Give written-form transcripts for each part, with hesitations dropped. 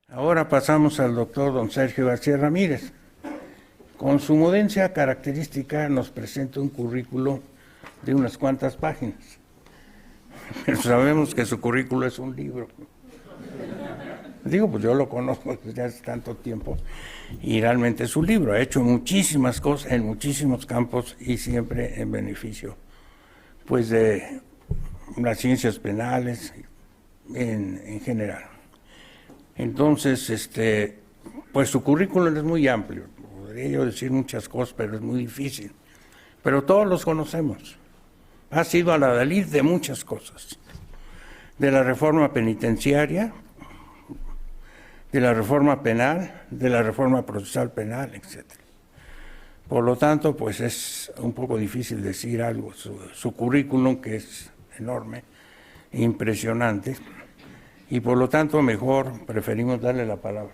Ahora pasamos al doctor don Sergio García Ramírez. Con su modencia característica nos presenta un currículo de unas cuantas páginas. Pero sabemos que su currículo es un libro. Digo, pues yo lo conozco desde hace tanto tiempo y realmente es un libro. Ha hecho muchísimas cosas en muchísimos campos y siempre en beneficio, pues, de las ciencias penales en general. Entonces, pues su currículum es muy amplio. Podría yo decir muchas cosas, pero es muy difícil. Pero todos los conocemos. Ha sido a la adalid de muchas cosas. De la reforma penitenciaria, de la reforma penal, de la reforma procesal penal, etc. Por lo tanto, pues es un poco difícil decir algo. Su currículum, que es enorme, impresionante, y por lo tanto mejor preferimos darle la palabra.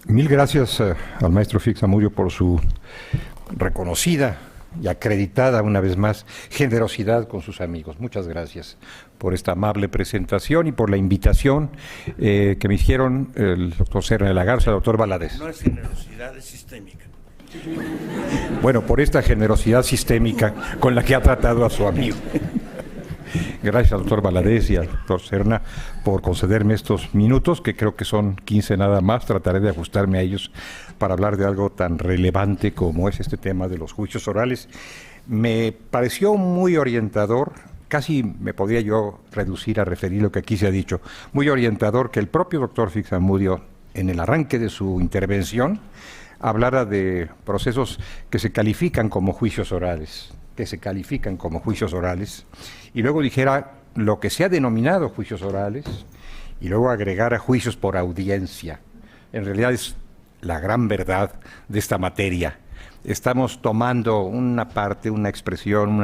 Mil gracias al maestro Félix Zamudio por su reconocida y acreditada una vez más generosidad con sus amigos. Muchas gracias por esta amable presentación y por la invitación que me hicieron el doctor Serna de la Garza, el doctor Valadez. No es generosidad, es sistémica. Bueno, por esta generosidad sistémica con la que ha tratado a su amigo. Gracias al doctor Valadez y al doctor Serna por concederme estos minutos, que creo que son 15 nada más. Trataré de ajustarme a ellos para hablar de algo tan relevante como es este tema de los juicios orales. Me pareció muy orientador, casi me podría yo reducir a referir lo que aquí se ha dicho, muy orientador que el propio doctor Félix Zamudio, en el arranque de su intervención, hablara de procesos que se califican como juicios orales, y luego dijera lo que se ha denominado juicios orales, y luego agregara juicios por audiencia. En realidad es la gran verdad de esta materia. Estamos tomando una parte, una expresión, un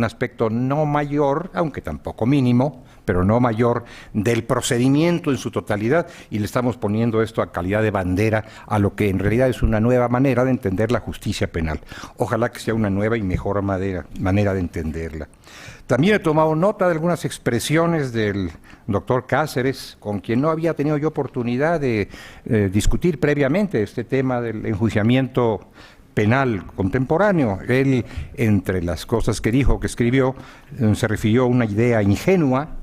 aspecto no mayor, aunque tampoco mínimo, pero no mayor, del procedimiento en su totalidad, y le estamos poniendo esto a calidad de bandera a lo que en realidad es una nueva manera de entender la justicia penal. Ojalá que sea una nueva y mejor manera de entenderla. También he tomado nota de algunas expresiones del doctor Cáceres, con quien no había tenido yo oportunidad de discutir previamente este tema del enjuiciamiento penal contemporáneo. Él, entre las cosas que dijo, que escribió, se refirió a una idea ingenua,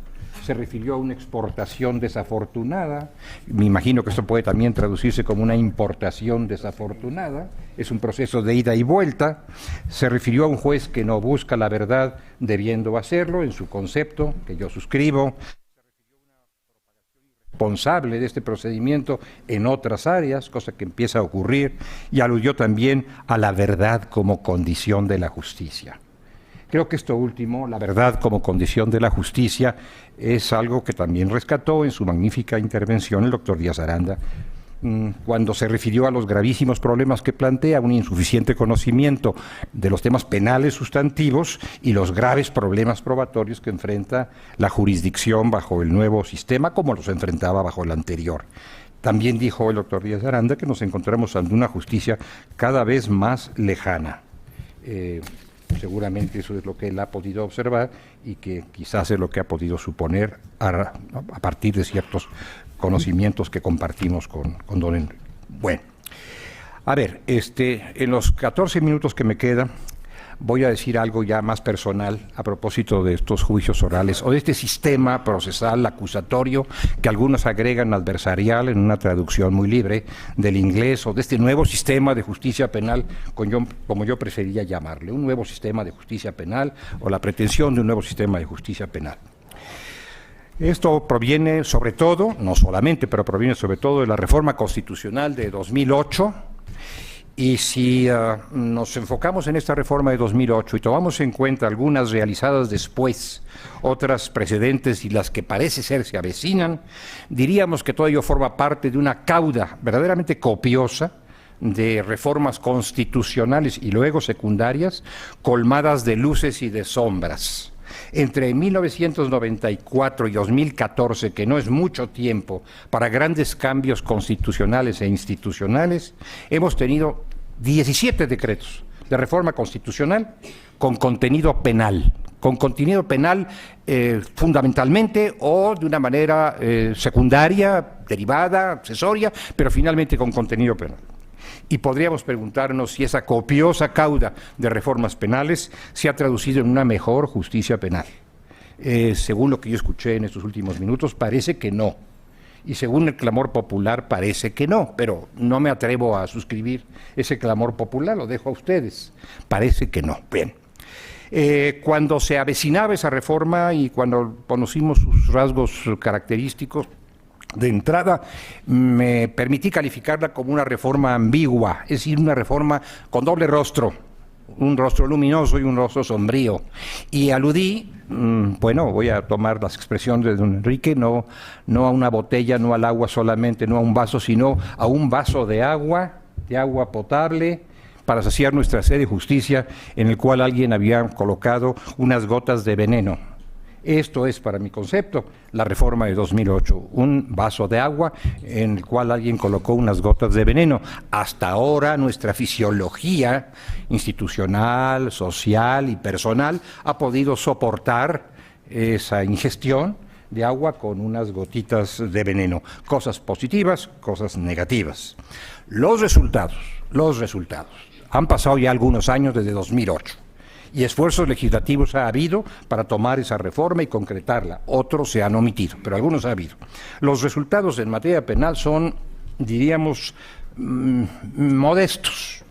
se refirió a una exportación desafortunada. Me imagino que esto puede también traducirse como una importación desafortunada. Es un proceso de ida y vuelta. Se refirió a un juez que no busca la verdad debiendo hacerlo, en su concepto, que yo suscribo. Se refirió a una propagación irresponsable de este procedimiento en otras áreas, cosa que empieza a ocurrir, y aludió también a la verdad como condición de la justicia. Creo que esto último, la verdad como condición de la justicia, es algo que también rescató en su magnífica intervención el doctor Díaz Aranda, cuando se refirió a los gravísimos problemas que plantea un insuficiente conocimiento de los temas penales sustantivos y los graves problemas probatorios que enfrenta la jurisdicción bajo el nuevo sistema, como los enfrentaba bajo el anterior. También dijo el doctor Díaz Aranda que nos encontramos ante una justicia cada vez más lejana. Seguramente eso es lo que él ha podido observar y que quizás es lo que ha podido suponer a partir de ciertos conocimientos que compartimos con don Enrique. Bueno, a ver, en los 14 minutos que me quedan voy a decir algo ya más personal a propósito de estos juicios orales o de este sistema procesal acusatorio que algunos agregan adversarial en una traducción muy libre del inglés, o de este nuevo sistema de justicia penal, como yo prefería llamarle, un nuevo sistema de justicia penal o la pretensión de un nuevo sistema de justicia penal. Esto proviene sobre todo, no solamente, pero proviene sobre todo de la reforma constitucional de 2008. Y si nos enfocamos en esta reforma de 2008 y tomamos en cuenta algunas realizadas después, otras precedentes y las que parece ser se avecinan, diríamos que todo ello forma parte de una cauda verdaderamente copiosa de reformas constitucionales y luego secundarias, colmadas de luces y de sombras. Entre 1994 y 2014, que no es mucho tiempo para grandes cambios constitucionales e institucionales, hemos tenido 17 decretos de reforma constitucional con contenido penal. Con contenido penal fundamentalmente o de una manera secundaria, derivada, accesoria, pero finalmente con contenido penal. Y podríamos preguntarnos si esa copiosa cauda de reformas penales se ha traducido en una mejor justicia penal. Según lo que yo escuché en estos últimos minutos, parece que no. Y según el clamor popular, parece que no, pero no me atrevo a suscribir ese clamor popular, lo dejo a ustedes. Parece que no. Bien. Cuando se avecinaba esa reforma y cuando conocimos sus rasgos característicos, de entrada me permití calificarla como una reforma ambigua, es decir, una reforma con doble rostro, un rostro luminoso y un rostro sombrío. Y aludí, bueno, voy a tomar las expresiones de don Enrique, no a una botella, no al agua solamente, no a un vaso, sino a un vaso de agua potable, para saciar nuestra sed de justicia, en el cual alguien había colocado unas gotas de veneno. Esto es, para mi concepto, la reforma de 2008, un vaso de agua en el cual alguien colocó unas gotas de veneno. Hasta ahora nuestra fisiología institucional, social y personal ha podido soportar esa ingestión de agua con unas gotitas de veneno. Cosas positivas, cosas negativas. Los resultados. Han pasado ya algunos años desde 2008 y esfuerzos legislativos ha habido para tomar esa reforma y concretarla. Otros se han omitido, pero algunos ha habido. Los resultados en materia penal son, diríamos, modestos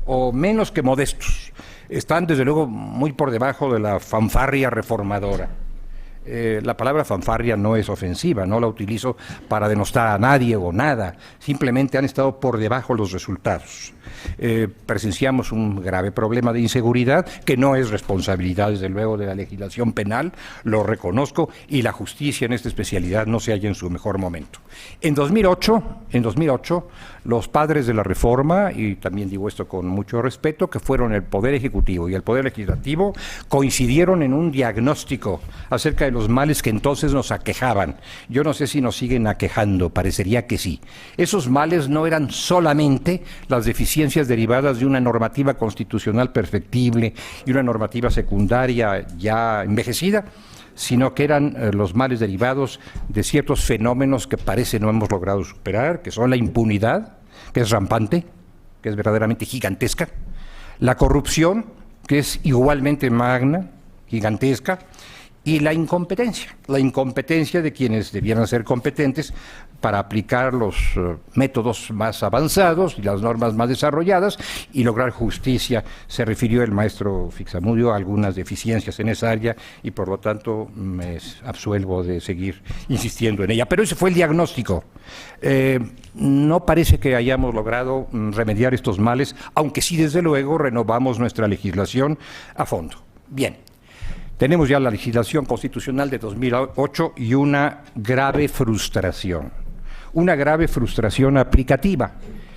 o menos que modestos. Están desde luego muy por debajo de la fanfarria reformadora. La palabra fanfarria no es ofensiva, no la utilizo para denostar a nadie o nada, simplemente han estado por debajo los resultados. Presenciamos un grave problema de inseguridad que no es responsabilidad desde luego de la legislación penal, lo reconozco, y la justicia en esta especialidad no se halla en su mejor momento. En 2008, los padres de la reforma, y también digo esto con mucho respeto, que fueron el Poder Ejecutivo y el Poder Legislativo, coincidieron en un diagnóstico acerca de los males que entonces nos aquejaban. Yo no sé si nos siguen aquejando, parecería que sí. Esos males no eran solamente las deficiencias derivadas de una normativa constitucional perfectible y una normativa secundaria ya envejecida, sino que eran los males derivados de ciertos fenómenos que parece no hemos logrado superar, que son la impunidad, que es rampante, que es verdaderamente gigantesca, la corrupción, que es igualmente magna, gigantesca, y la incompetencia de quienes debieran ser competentes para aplicar los métodos más avanzados y las normas más desarrolladas y lograr justicia. Se refirió el maestro Fixamudio a algunas deficiencias en esa área y por lo tanto me absuelvo de seguir insistiendo en ella. Pero ese fue el diagnóstico. No parece que hayamos logrado remediar estos males, aunque sí desde luego renovamos nuestra legislación a fondo. Bien. Tenemos ya la legislación constitucional de 2008 y una grave frustración aplicativa.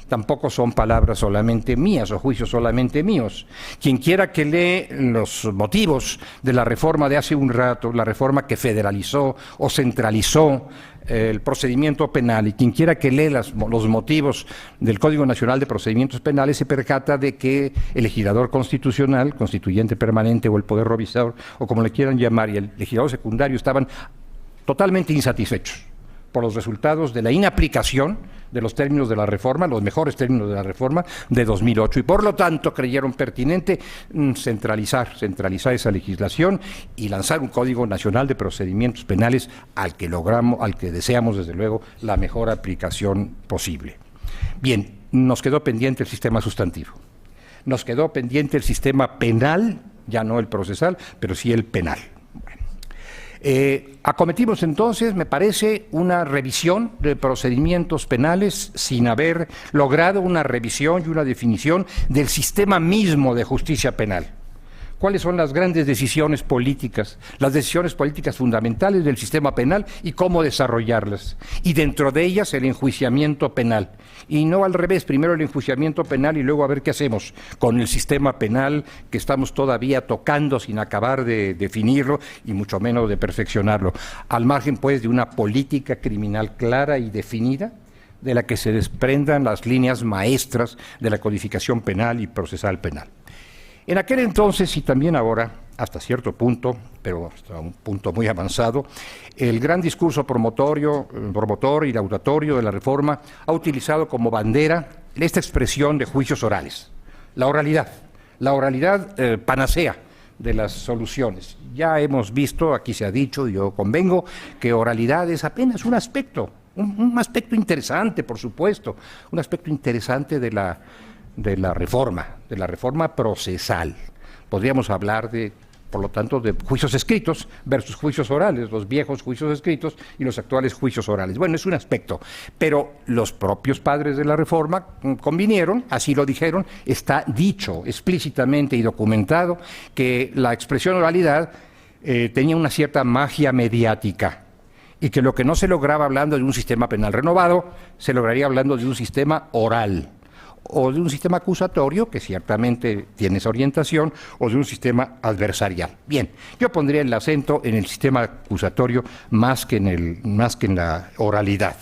Tampoco son palabras solamente mías o juicios solamente míos. Quien quiera que lee los motivos de la reforma de hace un rato, la reforma que federalizó o centralizó el procedimiento penal, y quien quiera que lee los motivos del Código Nacional de Procedimientos Penales, se percata de que el legislador constitucional, constituyente permanente o el poder revisor, o como le quieran llamar, y el legislador secundario estaban totalmente insatisfechos por los resultados de la inaplicación de los términos de la reforma, los mejores términos de la reforma de 2008, y por lo tanto creyeron pertinente centralizar esa legislación y lanzar un Código Nacional de Procedimientos Penales al que deseamos desde luego la mejor aplicación posible. Bien, nos quedó pendiente el sistema sustantivo, nos quedó pendiente el sistema penal, ya no el procesal, pero sí el penal. Acometimos entonces, me parece, una revisión de procedimientos penales sin haber logrado una revisión y una definición del sistema mismo de justicia penal. cuáles son las grandes decisiones políticas fundamentales del sistema penal y cómo desarrollarlas. Y dentro de ellas el enjuiciamiento penal. Y no al revés, primero el enjuiciamiento penal y luego a ver qué hacemos con el sistema penal que estamos todavía tocando sin acabar de definirlo y mucho menos de perfeccionarlo. Al margen, pues, de una política criminal clara y definida, de la que se desprendan las líneas maestras de la codificación penal y procesal penal. En aquel entonces y también ahora, hasta cierto punto, pero hasta un punto muy avanzado, el gran discurso promotor y laudatorio de la reforma ha utilizado como bandera esta expresión de juicios orales, la oralidad panacea de las soluciones. Ya hemos visto, aquí se ha dicho, y yo convengo, que oralidad es apenas un aspecto interesante, por supuesto, un aspecto interesante de la reforma procesal. Podríamos hablar por lo tanto, de juicios escritos versus juicios orales, los viejos juicios escritos y los actuales juicios orales. Bueno, es un aspecto, pero los propios padres de la reforma convinieron, así lo dijeron, está dicho explícitamente y documentado que la expresión oralidad tenía una cierta magia mediática y que lo que no se lograba hablando de un sistema penal renovado, se lograría hablando de un sistema oral, o de un sistema acusatorio, que ciertamente tiene esa orientación, o de un sistema adversarial. Bien, yo pondría el acento en el sistema acusatorio más que en la oralidad.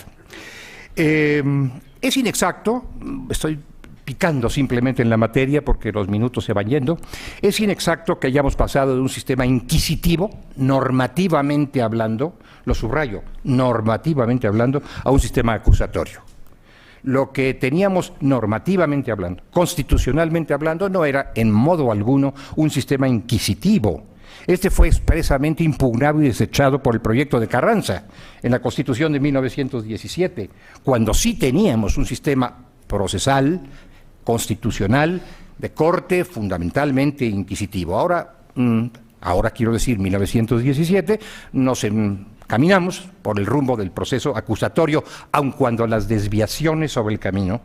Es inexacto, estoy picando simplemente en la materia porque los minutos se van yendo, es inexacto que hayamos pasado de un sistema inquisitivo, normativamente hablando, lo subrayo, normativamente hablando, a un sistema acusatorio. Lo que teníamos normativamente hablando, constitucionalmente hablando, no era en modo alguno un sistema inquisitivo. Este fue expresamente impugnado y desechado por el proyecto de Carranza en la Constitución de 1917, cuando sí teníamos un sistema procesal, constitucional, de corte fundamentalmente inquisitivo. Ahora quiero decir 1917, nos caminamos por el rumbo del proceso acusatorio, aun cuando las desviaciones sobre el camino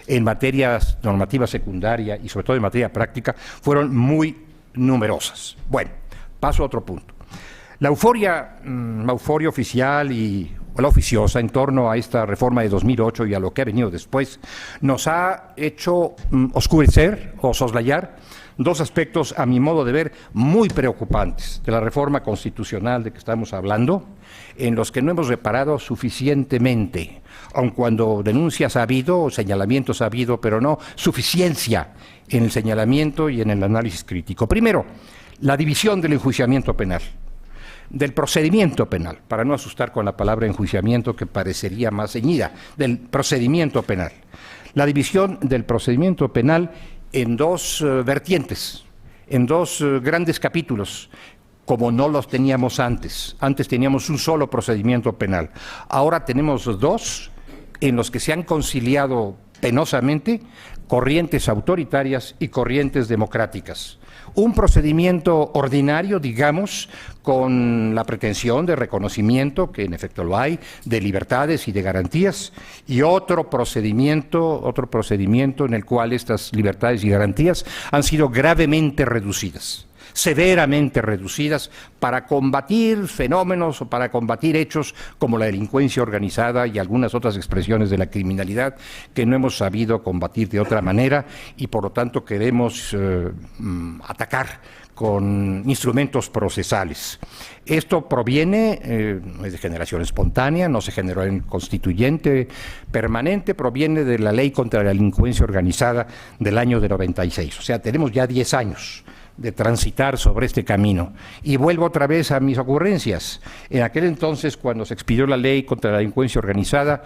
en materia normativa secundaria y sobre todo en materia práctica fueron muy numerosas. Bueno, paso a otro punto. La euforia oficial y la oficiosa en torno a esta reforma de 2008 y a lo que ha venido después nos ha hecho oscurecer o soslayar dos aspectos, a mi modo de ver, muy preocupantes de la reforma constitucional de que estamos hablando, en los que no hemos reparado suficientemente, aun cuando denuncias ha habido, señalamientos ha habido, pero no suficiencia en el señalamiento y en el análisis crítico. Primero, la división del enjuiciamiento penal, del procedimiento penal, para no asustar con la palabra enjuiciamiento que parecería más ceñida, del procedimiento penal. La división del procedimiento penal en dos vertientes, en dos grandes capítulos, como no los teníamos antes. Antes teníamos un solo procedimiento penal. Ahora tenemos dos en los que se han conciliado penosamente corrientes autoritarias y corrientes democráticas. Un procedimiento ordinario, digamos, con la pretensión de reconocimiento, que en efecto lo hay, de libertades y de garantías, y otro procedimiento en el cual estas libertades y garantías han sido gravemente reducidas, severamente reducidas, para combatir fenómenos o para combatir hechos como la delincuencia organizada y algunas otras expresiones de la criminalidad que no hemos sabido combatir de otra manera y por lo tanto queremos atacar con instrumentos procesales. Esto proviene, no es de generación espontánea, no se generó en constituyente permanente, proviene de la Ley contra la Delincuencia Organizada del año de 96. O sea, tenemos ya 10 años de transitar sobre este camino. Y vuelvo otra vez a mis ocurrencias. En aquel entonces, cuando se expidió la Ley contra la Delincuencia Organizada,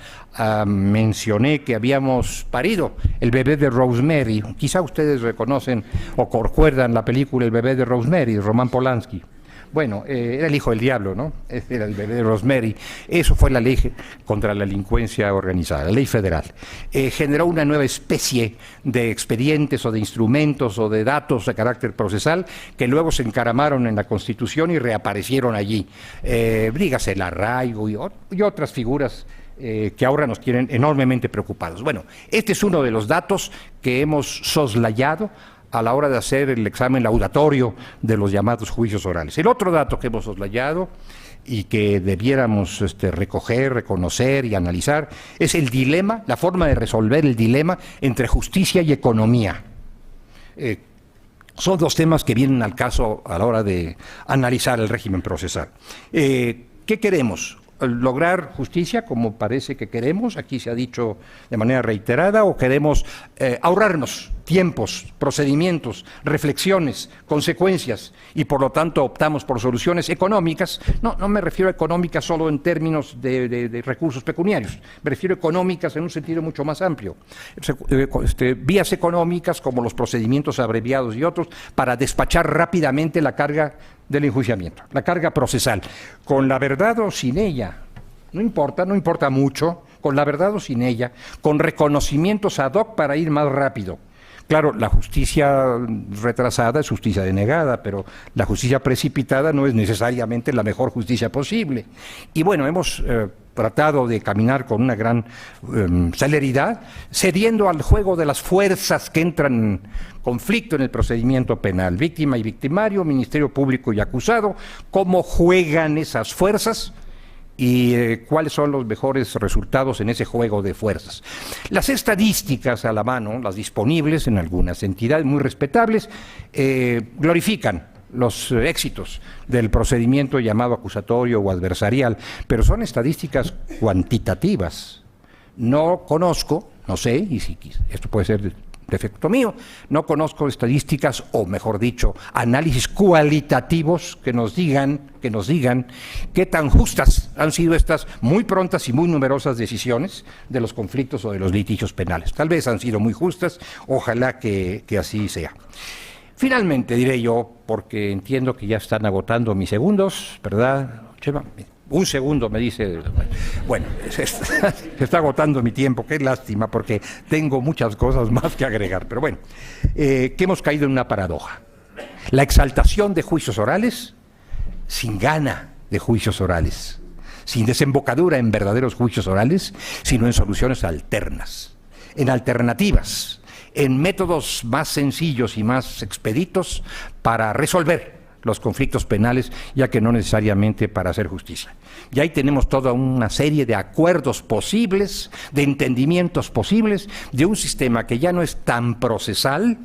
mencioné que habíamos parido el bebé de Rosemary. Quizá ustedes reconocen o recuerdan la película El bebé de Rosemary, de Roman Polanski. Bueno, era el hijo del diablo, ¿no? Era el bebé de Rosemary. Eso fue la ley contra la delincuencia organizada, la ley federal. Generó una nueva especie de expedientes o de instrumentos o de datos de carácter procesal que luego se encaramaron en la Constitución y reaparecieron allí. Dígase el arraigo y otras figuras que ahora nos tienen enormemente preocupados. Bueno, este es uno de los datos que hemos soslayado a la hora de hacer el examen laudatorio de los llamados juicios orales. El otro dato que hemos soslayado y que debiéramos recoger, reconocer y analizar es el dilema, la forma de resolver el dilema entre justicia y economía. Son dos temas que vienen al caso a la hora de analizar el régimen procesal. ¿Qué queremos? ¿Lograr justicia, como parece que queremos? Aquí se ha dicho de manera reiterada, o queremos ahorrarnos tiempos, procedimientos, reflexiones, consecuencias, y por lo tanto optamos por soluciones económicas. No me refiero a económicas solo en términos de recursos pecuniarios, me refiero a económicas en un sentido mucho más amplio. Vías económicas como los procedimientos abreviados y otros para despachar rápidamente la carga del enjuiciamiento, la carga procesal, con la verdad o sin ella, no importa mucho, con la verdad o sin ella, con reconocimientos ad hoc para ir más rápido. Claro, la justicia retrasada es justicia denegada, pero la justicia precipitada no es necesariamente la mejor justicia posible. Y bueno, hemos tratado de caminar con una gran celeridad, cediendo al juego de las fuerzas que entran en conflicto en el procedimiento penal, víctima y victimario, Ministerio Público y acusado, cómo juegan esas fuerzas y cuáles son los mejores resultados en ese juego de fuerzas. Las estadísticas a la mano, las disponibles en algunas entidades muy respetables, glorifican los éxitos del procedimiento llamado acusatorio o adversarial, pero son estadísticas cuantitativas. No conozco, no sé, y si esto puede ser defecto mío, no conozco estadísticas, o mejor dicho, análisis cualitativos que nos digan qué tan justas han sido estas muy prontas y muy numerosas decisiones de los conflictos o de los litigios penales. Tal vez han sido muy justas, ojalá que así sea. Finalmente diré yo, porque entiendo que ya están agotando mis segundos, ¿verdad, Chema? Un segundo me dice, bueno, se está agotando mi tiempo, qué lástima, porque tengo muchas cosas más que agregar, pero bueno, que hemos caído en una paradoja. La exaltación de juicios orales sin gana de juicios orales, sin desembocadura en verdaderos juicios orales, sino en soluciones alternas, en alternativas, en métodos más sencillos y más expeditos para resolver los conflictos penales, ya que no necesariamente para hacer justicia. Y ahí tenemos toda una serie de acuerdos posibles, de entendimientos posibles, de un sistema que ya no es tan procesal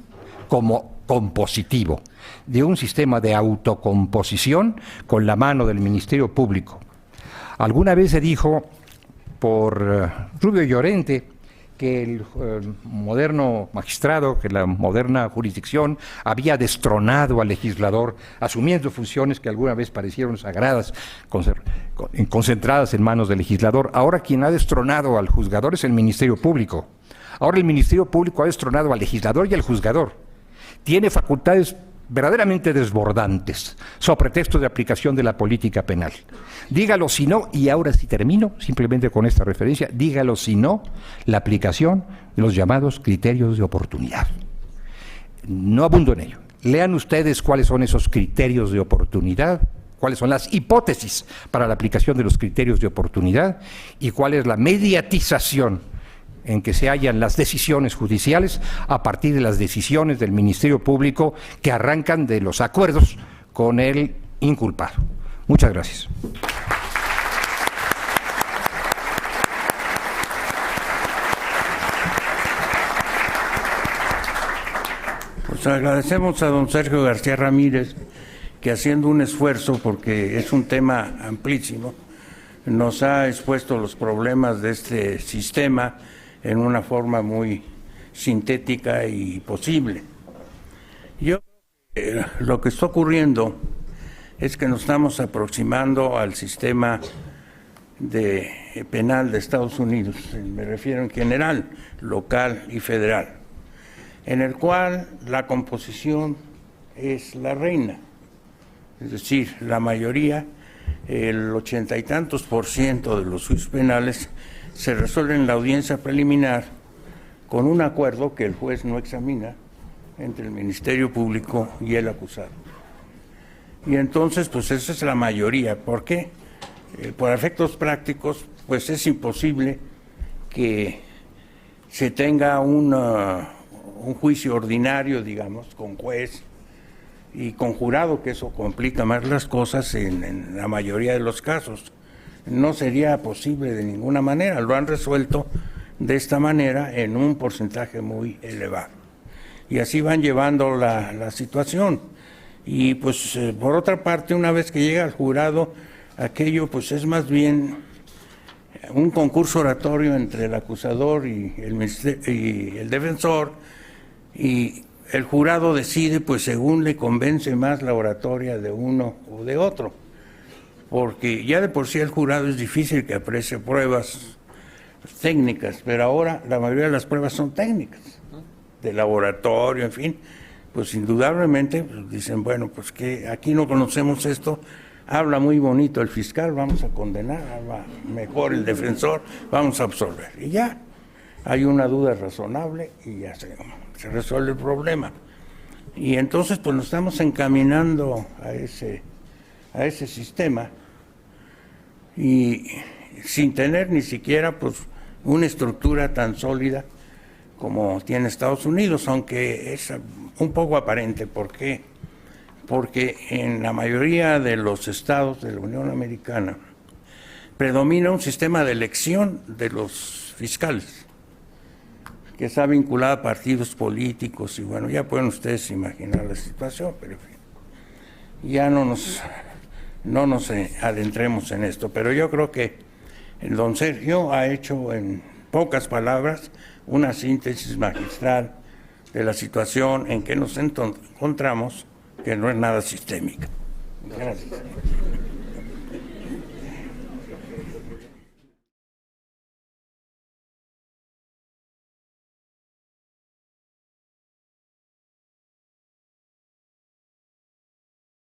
como compositivo, de un sistema de autocomposición con la mano del Ministerio Público. Alguna vez se dijo por Rubio Llorente que el moderno magistrado, que la moderna jurisdicción había destronado al legislador, asumiendo funciones que alguna vez parecieron sagradas, concentradas en manos del legislador. Ahora quien ha destronado al juzgador es el Ministerio Público. Ahora el Ministerio Público ha destronado al legislador y al juzgador. Tiene facultades verdaderamente desbordantes, sobre pretexto de aplicación de la política penal. Dígalo si no, y ahora sí termino, simplemente con esta referencia, dígalo si no, la aplicación de los llamados criterios de oportunidad. No abundo en ello. Lean ustedes cuáles son esos criterios de oportunidad, cuáles son las hipótesis para la aplicación de los criterios de oportunidad y cuál es la mediatización en que se hallan las decisiones judiciales a partir de las decisiones del Ministerio Público que arrancan de los acuerdos con el inculpado. Muchas gracias. Pues agradecemos a don Sergio García Ramírez que, haciendo un esfuerzo, porque es un tema amplísimo, nos ha expuesto los problemas de este sistema en una forma muy sintética y posible. Yo lo que está ocurriendo es que nos estamos aproximando al sistema penal de Estados Unidos, me refiero en general, local y federal, en el cual la composición es la reina, es decir, la mayoría, el 80 y tantos % de los juicios penales se resuelve en la audiencia preliminar con un acuerdo que el juez no examina entre el Ministerio Público y el acusado. Y entonces, pues esa es la mayoría. ¿Por qué? Por efectos prácticos, pues es imposible que se tenga un juicio ordinario, digamos, con juez y con jurado, que eso complica más las cosas en la mayoría de los casos. No sería posible de ninguna manera, lo han resuelto de esta manera en un porcentaje muy elevado. Y así van llevando la situación. Y pues por otra parte, una vez que llega al jurado, aquello pues es más bien un concurso oratorio entre el acusador y el defensor, y el jurado decide pues según le convence más la oratoria de uno o de otro, porque ya de por sí el jurado es difícil que aprecie pruebas técnicas, pero ahora la mayoría de las pruebas son técnicas, de laboratorio, en fin, pues indudablemente pues, dicen, bueno, pues que aquí no conocemos esto, habla muy bonito el fiscal, vamos a condenar, habla mejor el defensor, vamos a absolver. Y ya, hay una duda razonable y ya se resuelve el problema. Y entonces pues nos estamos encaminando a ese sistema, y sin tener ni siquiera pues una estructura tan sólida como tiene Estados Unidos, aunque es un poco aparente. ¿Por qué? Porque en la mayoría de los estados de la Unión Americana predomina un sistema de elección de los fiscales, que está vinculado a partidos políticos, y bueno, ya pueden ustedes imaginar la situación, pero en fin, ya no nos adentremos en esto, pero yo creo que el don Sergio ha hecho en pocas palabras una síntesis magistral de la situación en que nos encontramos, que no es nada sistémica. Gracias.